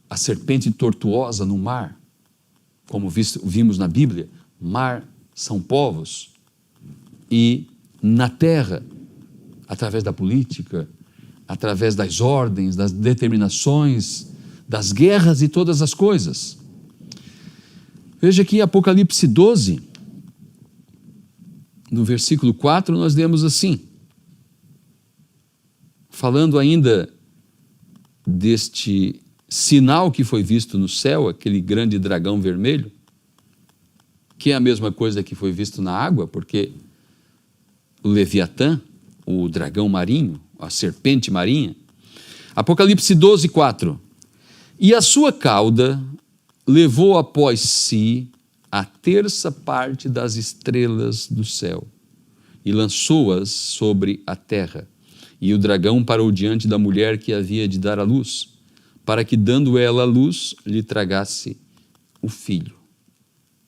A serpente tortuosa no mar, como vimos na Bíblia, mar são povos, e na terra, através da política, através das ordens, das determinações, das guerras e todas as coisas. Veja aqui Apocalipse 12, no versículo 4, nós lemos assim, falando ainda deste sinal que foi visto no céu, aquele grande dragão vermelho, que é a mesma coisa que foi visto na água, porque o Leviatã, o dragão marinho, a serpente marinha, Apocalipse 12, 4, e a sua cauda levou após si a terça parte das estrelas do céu e lançou-as sobre a terra. E o dragão parou diante da mulher que havia de dar à luz, para que, dando ela a luz, lhe tragasse o filho.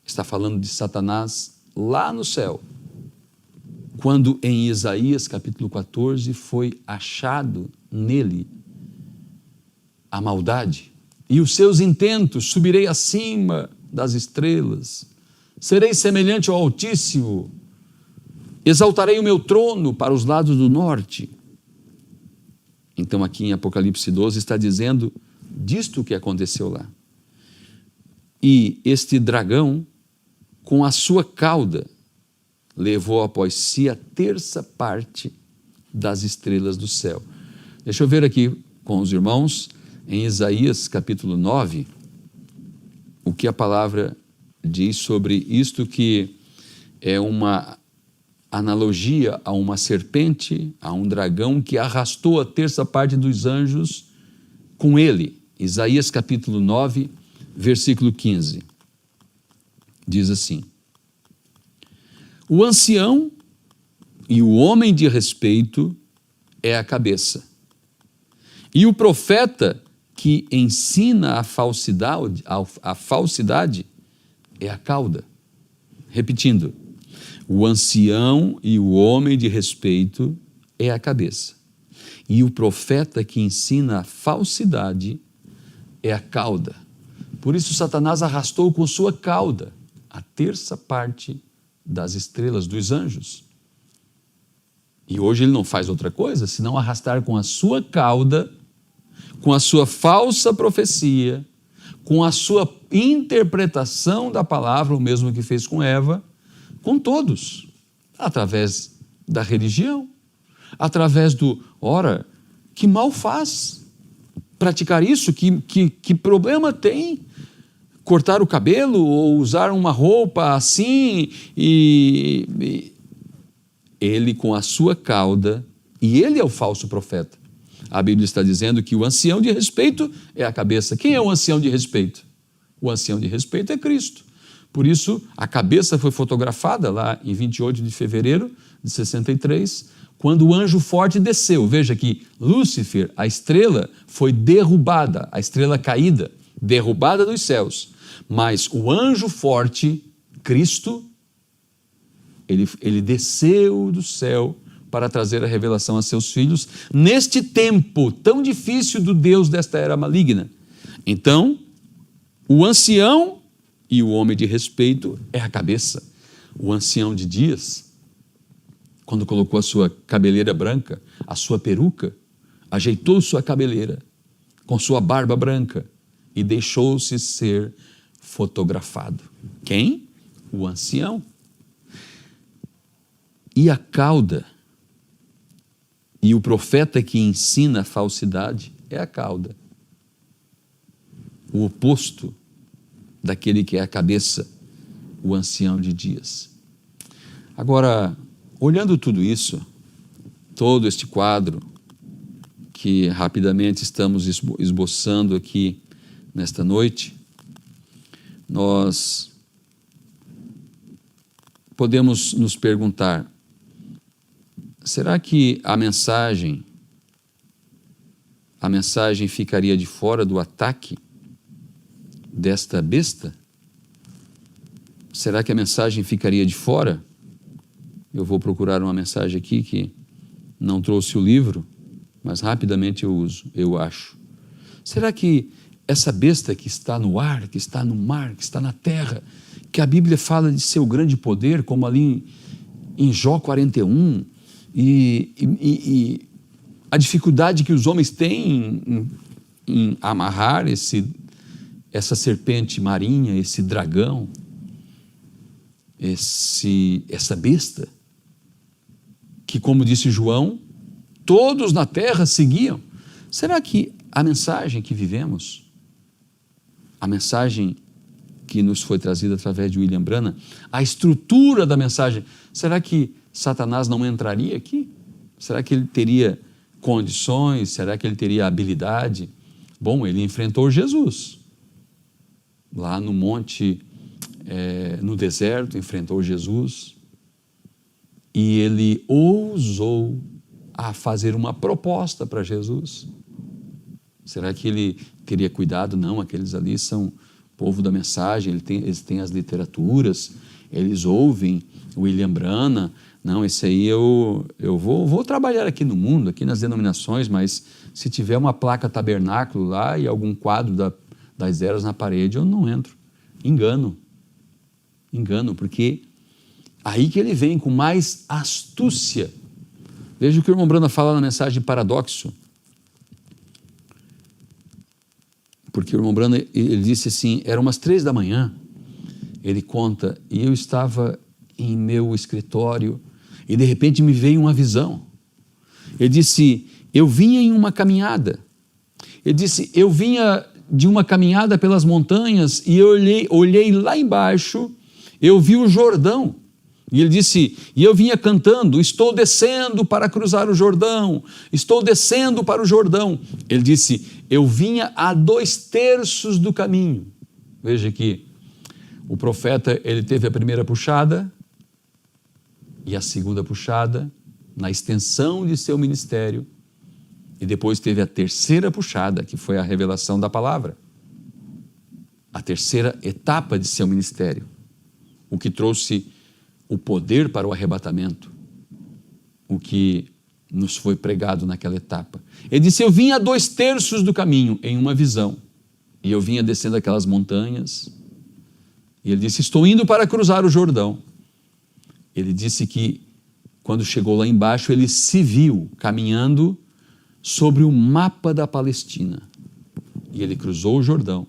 Está falando de Satanás lá no céu, quando em Isaías capítulo 14 foi achado nele a maldade e os seus intentos. Subirei acima das estrelas, serei semelhante ao Altíssimo, exaltarei o meu trono para os lados do norte. Então aqui em Apocalipse 12 está dizendo disto que aconteceu lá. E este dragão, com a sua cauda, levou após si a terça parte das estrelas do céu. Deixa eu ver aqui com os irmãos, em Isaías capítulo 9, o que a palavra diz sobre isto, que é uma analogia a uma serpente, a um dragão que arrastou a terça parte dos anjos com ele. Isaías capítulo 9, versículo 15. Diz assim: o ancião e o homem de respeito é a cabeça, e o profeta que ensina a falsidade é a cauda. Repetindo, o ancião e o homem de respeito é a cabeça, e o profeta que ensina a falsidade é a cauda. Por isso Satanás arrastou com sua cauda a terça parte das estrelas dos anjos. E hoje ele não faz outra coisa senão arrastar com a sua cauda, com a sua falsa profecia, com a sua interpretação da palavra, o mesmo que fez com Eva, com todos, através da religião, através do, ora, que mal faz praticar isso, que problema tem cortar o cabelo ou usar uma roupa assim, e ele com a sua cauda, e ele é o falso profeta. A Bíblia está dizendo que o ancião de respeito é a cabeça. Quem é o ancião de respeito? O ancião de respeito é Cristo. Por isso, a cabeça foi fotografada lá em 28 de fevereiro de 63, quando o anjo forte desceu. Veja que Lúcifer, a estrela, foi derrubada, a estrela caída, derrubada dos céus. Mas o anjo forte, Cristo, ele desceu do céu para trazer a revelação a seus filhos neste tempo tão difícil do Deus desta era maligna. Então, o ancião e o homem de respeito é a cabeça. O ancião de dias, quando colocou a sua cabeleira branca, a sua peruca, ajeitou sua cabeleira com sua barba branca e deixou-se ser fotografado. Quem? O ancião. E a cauda, e o profeta que ensina a falsidade é a cauda. O oposto daquele que é a cabeça, o ancião de dias. Agora, olhando tudo isso, todo este quadro que rapidamente estamos esboçando aqui nesta noite, nós podemos nos perguntar: será que a mensagem ficaria de fora do ataque desta besta? Será que a mensagem ficaria de fora? Eu vou procurar uma mensagem aqui que não trouxe o livro, mas rapidamente eu acho. Será que essa besta que está no ar, que está no mar, que está na terra, que a Bíblia fala de seu grande poder, como ali em Jó 41, e a dificuldade que os homens têm em amarrar essa serpente marinha, esse dragão, essa besta, que, como disse João, todos na terra seguiam. Será que a mensagem que vivemos, a mensagem que nos foi trazida através de William Branham, a estrutura da mensagem, será que Satanás não entraria aqui? Será que ele teria condições? Será que ele teria habilidade? Bom, ele enfrentou Jesus. Lá no monte, no deserto, enfrentou Jesus. E ele ousou a fazer uma proposta para Jesus. Será que ele teria cuidado? Não, aqueles ali são povo da mensagem, eles têm as literaturas, eles ouvem William Branham. Não, esse aí eu vou trabalhar aqui no mundo, aqui nas denominações, mas se tiver uma placa tabernáculo lá e algum quadro das eras na parede, eu não entro. Engano, porque aí que ele vem com mais astúcia. Veja o que o irmão Branham fala na mensagem Paradoxo. Porque o irmão Branham, ele disse assim, eram umas 3 da manhã, ele conta, e eu estava em meu escritório, e de repente me veio uma visão. Ele disse, eu vinha em uma caminhada. Ele disse, eu vinha de uma caminhada pelas montanhas, e eu olhei lá embaixo, eu vi o Jordão. E ele disse, e eu vinha cantando, estou descendo para cruzar o Jordão, estou descendo para o Jordão. Ele disse, eu vinha a 2/3 do caminho. Veja que o profeta, ele teve a primeira puxada e a segunda puxada na extensão de seu ministério, e depois teve a terceira puxada, que foi a revelação da palavra. A terceira etapa de seu ministério, o que trouxe o poder para o arrebatamento, o que nos foi pregado naquela etapa. Ele disse, eu vinha a 2/3 do caminho em uma visão, e eu vinha descendo aquelas montanhas, e ele disse, estou indo para cruzar o Jordão. Ele disse que quando chegou lá embaixo, ele se viu caminhando sobre o mapa da Palestina, e ele cruzou o Jordão,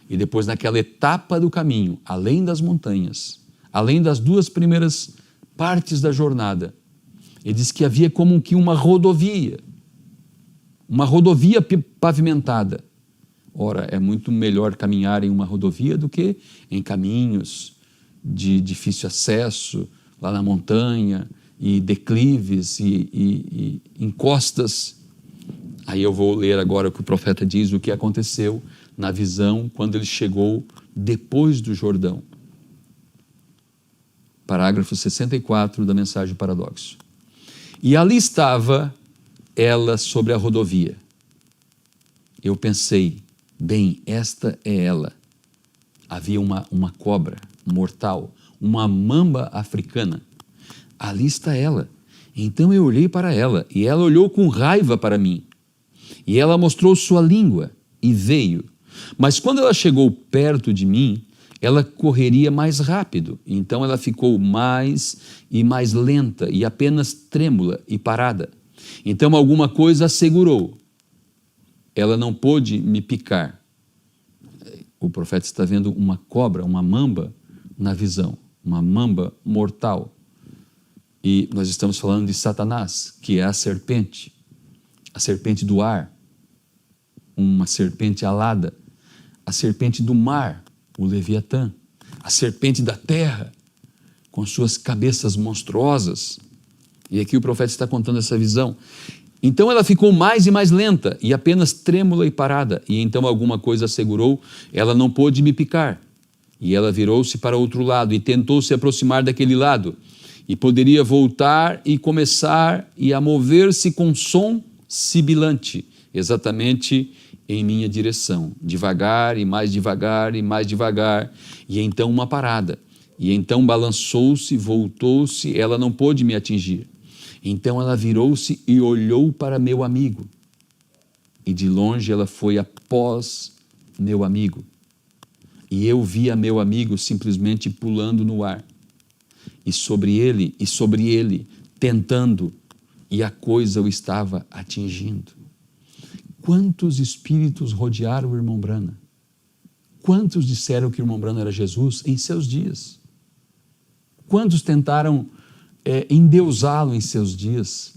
e depois naquela etapa do caminho, além das montanhas, além das 2 primeiras partes da jornada, ele disse que havia como que uma rodovia pavimentada. Ora, é muito melhor caminhar em uma rodovia do que em caminhos de difícil acesso, lá na montanha, e declives e encostas. Aí eu vou ler agora o que o profeta diz, o que aconteceu na visão quando ele chegou depois do Jordão. Parágrafo 64 da mensagem Paradoxo. E ali estava ela sobre a rodovia. Eu pensei, bem, esta é ela. Havia uma cobra mortal, uma mamba africana. Ali está ela. Então eu olhei para ela, e ela olhou com raiva para mim. E ela mostrou sua língua, e veio. Mas quando ela chegou perto de mim, ela correria mais rápido. Então ela ficou mais e mais lenta, e apenas trêmula e parada. Então alguma coisa a segurou. Ela não pôde me picar. O profeta está vendo uma cobra, uma mamba na visão, uma mamba mortal. E nós estamos falando de Satanás, que é a serpente do ar, uma serpente alada, a serpente do mar, o Leviatã, a serpente da terra, com suas cabeças monstruosas. E aqui o profeta está contando essa visão. Então ela ficou mais e mais lenta, e apenas trêmula e parada, e então alguma coisa segurou, ela não pôde me picar. E ela virou-se para outro lado, e tentou se aproximar daquele lado, e poderia voltar e começar a mover-se com som sibilante, exatamente em minha direção, devagar e mais devagar e mais devagar, e então uma parada, e então balançou-se, voltou-se, ela não pôde me atingir. Então ela virou-se e olhou para meu amigo, e de longe ela foi após meu amigo, e eu vi a meu amigo simplesmente pulando no ar, e sobre ele, tentando, e a coisa o estava atingindo. Quantos espíritos rodearam o irmão Branham? Quantos disseram que o irmão Branham era Jesus em seus dias? Quantos tentaram endeusá-lo em seus dias,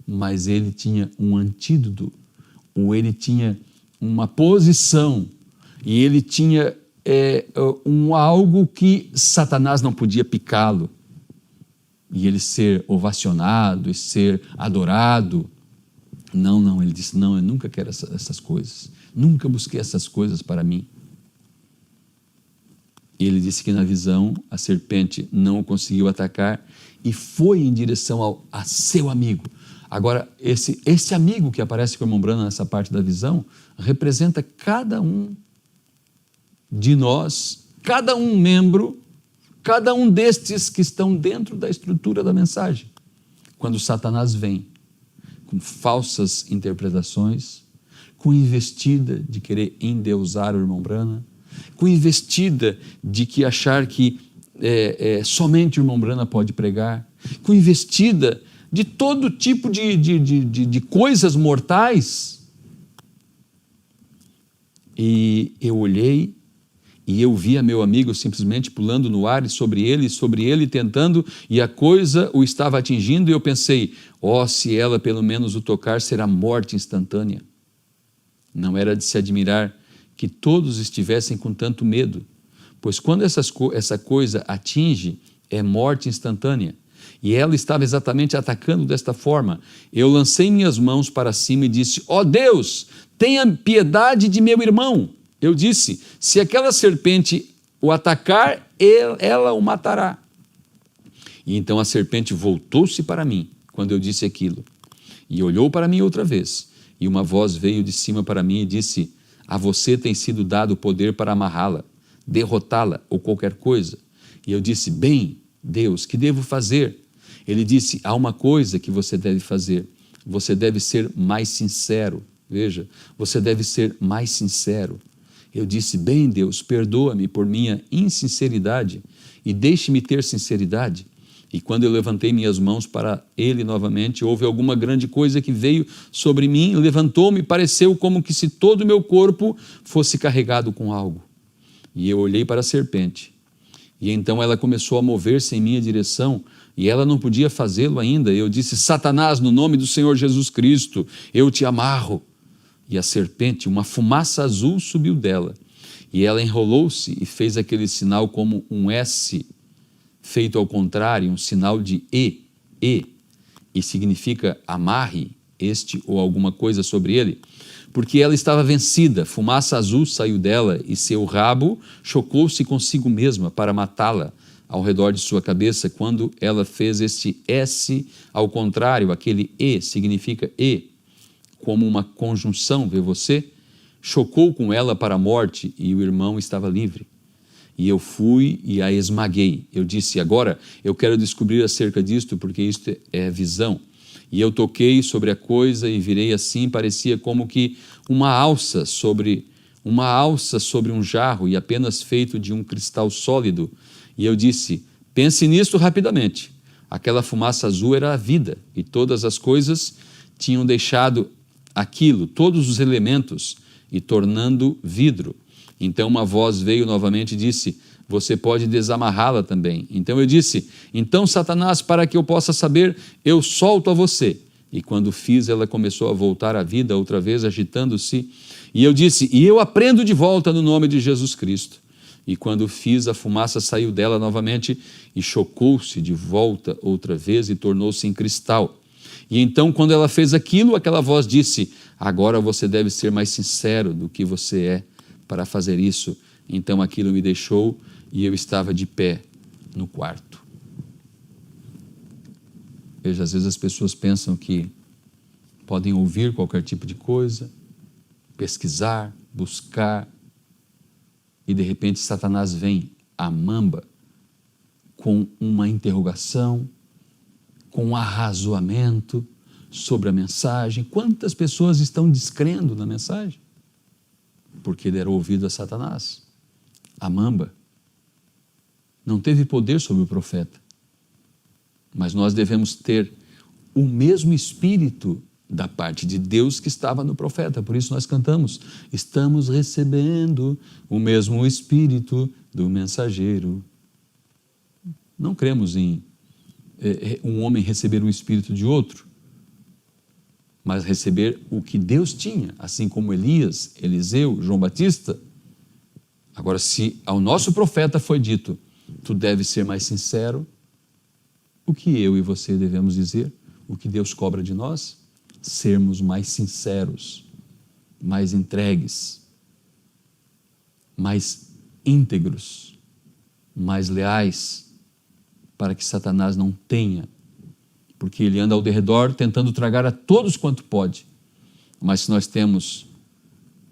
mas ele tinha um antídoto, ou ele tinha uma posição, e ele tinha algo que Satanás não podia picá-lo, e ele ser ovacionado e ser adorado. Não, ele disse, não, eu nunca quero essas coisas, nunca busquei essas coisas para mim. E ele disse que na visão a serpente não o conseguiu atacar e foi em direção a seu amigo. Agora, esse amigo que aparece com o irmão Branham nessa parte da visão, representa cada um de nós, cada um membro, cada um destes que estão dentro da estrutura da mensagem. Quando Satanás vem com falsas interpretações, com investida de querer endeusar o irmão Branham, com investida de que achar que somente o irmão Branham pode pregar, com investida de todo tipo de coisas mortais. E eu olhei e eu via meu amigo simplesmente pulando no ar e sobre ele tentando, e a coisa o estava atingindo, e eu pensei, se ela pelo menos o tocar, será morte instantânea. Não era de se admirar que todos estivessem com tanto medo, pois quando essa coisa atinge, é morte instantânea. E ela estava exatamente atacando desta forma. Eu lancei minhas mãos para cima e disse, Deus, tenha piedade de meu irmão. Eu disse, se aquela serpente o atacar, ela o matará. E então a serpente voltou-se para mim, quando eu disse aquilo, e olhou para mim outra vez, e uma voz veio de cima para mim e disse, a você tem sido dado o poder para amarrá-la, derrotá-la ou qualquer coisa. E eu disse, bem, Deus, que devo fazer? Ele disse, há uma coisa que você deve fazer, você deve ser mais sincero. Veja, você deve ser mais sincero. Eu disse, bem, Deus, perdoa-me por minha insinceridade e deixe-me ter sinceridade. E quando eu levantei minhas mãos para ele novamente, houve alguma grande coisa que veio sobre mim, levantou-me e pareceu como que se todo o meu corpo fosse carregado com algo. E eu olhei para a serpente. E então ela começou a mover-se em minha direção, e ela não podia fazê-lo ainda. Eu disse, Satanás, no nome do Senhor Jesus Cristo, eu te amarro. E a serpente, uma fumaça azul subiu dela, e ela enrolou-se e fez aquele sinal como um S, feito ao contrário, um sinal de E, e significa amarre este ou alguma coisa sobre ele, porque ela estava vencida. Fumaça azul saiu dela e seu rabo chocou-se consigo mesma para matá-la ao redor de sua cabeça. Quando ela fez este S ao contrário, aquele E significa E, como uma conjunção, vê você, chocou com ela para a morte e o irmão estava livre. E eu fui e a esmaguei. Eu disse, agora eu quero descobrir acerca disto, porque isto é visão. E eu toquei sobre a coisa e virei assim, parecia como que uma alça sobre um jarro e apenas feito de um cristal sólido. E eu disse, pense nisto rapidamente. Aquela fumaça azul era a vida, e todas as coisas tinham deixado aquilo, todos os elementos, e tornando vidro. Então uma voz veio novamente e disse, você pode desamarrá-la também. Então eu disse, então Satanás, para que eu possa saber, eu solto a você. E quando fiz, ela começou a voltar à vida outra vez, agitando-se. E eu disse, e eu aprendo de volta no nome de Jesus Cristo. E quando fiz, a fumaça saiu dela novamente e chocou-se de volta outra vez e tornou-se em cristal. E então, quando ela fez aquilo, aquela voz disse, agora você deve ser mais sincero do que você é para fazer isso. Então aquilo me deixou e eu estava de pé no quarto. Veja, às vezes as pessoas pensam que podem ouvir qualquer tipo de coisa, pesquisar, buscar, e de repente Satanás vem à mamba com uma interrogação, com um arrazoamento sobre a mensagem. Quantas pessoas estão descrendo na mensagem? Porque deram ouvido a Satanás. A mamba não teve poder sobre o profeta, mas nós devemos ter o mesmo espírito da parte de Deus que estava no profeta. Por isso nós cantamos, estamos recebendo o mesmo espírito do mensageiro. Não cremos em um homem receber o espírito de outro, mas receber o que Deus tinha, assim como Elias, Eliseu, João Batista. Agora, se ao nosso profeta foi dito, tu deves ser mais sincero, o que eu e você devemos dizer? O que Deus cobra de nós? Sermos mais sinceros, mais entregues, mais íntegros, mais leais, para que Satanás não tenha, porque ele anda ao derredor tentando tragar a todos quanto pode. Mas se nós temos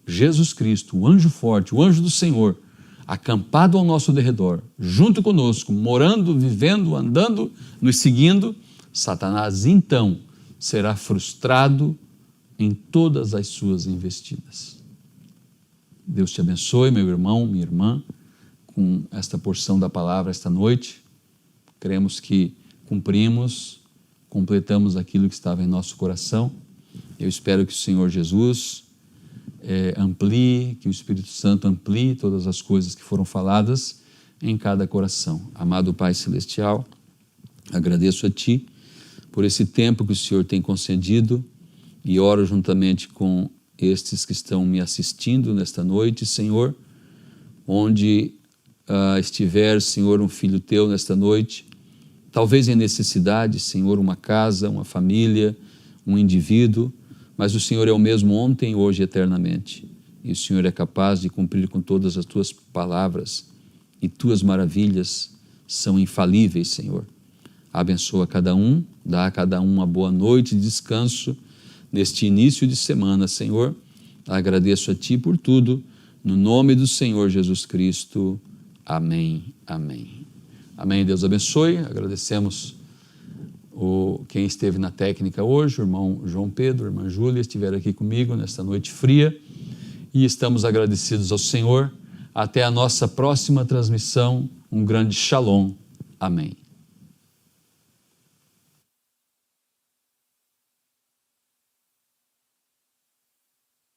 Jesus Cristo, o anjo forte, o anjo do Senhor, acampado ao nosso derredor, junto conosco, morando, vivendo, andando, nos seguindo, Satanás então será frustrado em todas as suas investidas. Deus te abençoe, meu irmão, minha irmã, com esta porção da palavra esta noite. Cremos que completamos aquilo que estava em nosso coração. Eu espero que o Senhor Jesus amplie, que o Espírito Santo amplie todas as coisas que foram faladas em cada coração. Amado Pai Celestial, agradeço a Ti por esse tempo que o Senhor tem concedido e oro juntamente com estes que estão me assistindo nesta noite, Senhor, onde estiver, Senhor, um filho Teu nesta noite, talvez em necessidade, Senhor, uma casa, uma família, um indivíduo, mas o Senhor é o mesmo ontem, hoje e eternamente. E o Senhor é capaz de cumprir com todas as Tuas palavras e Tuas maravilhas são infalíveis, Senhor. Abençoa cada um, dá a cada um uma boa noite de descanso neste início de semana, Senhor. Agradeço a Ti por tudo, no nome do Senhor Jesus Cristo. Amém, amém. Amém, Deus abençoe. Agradecemos quem esteve na técnica hoje, o irmão João Pedro, a irmã Júlia, estiveram aqui comigo nesta noite fria e estamos agradecidos ao Senhor. Até a nossa próxima transmissão. Um grande shalom. Amém.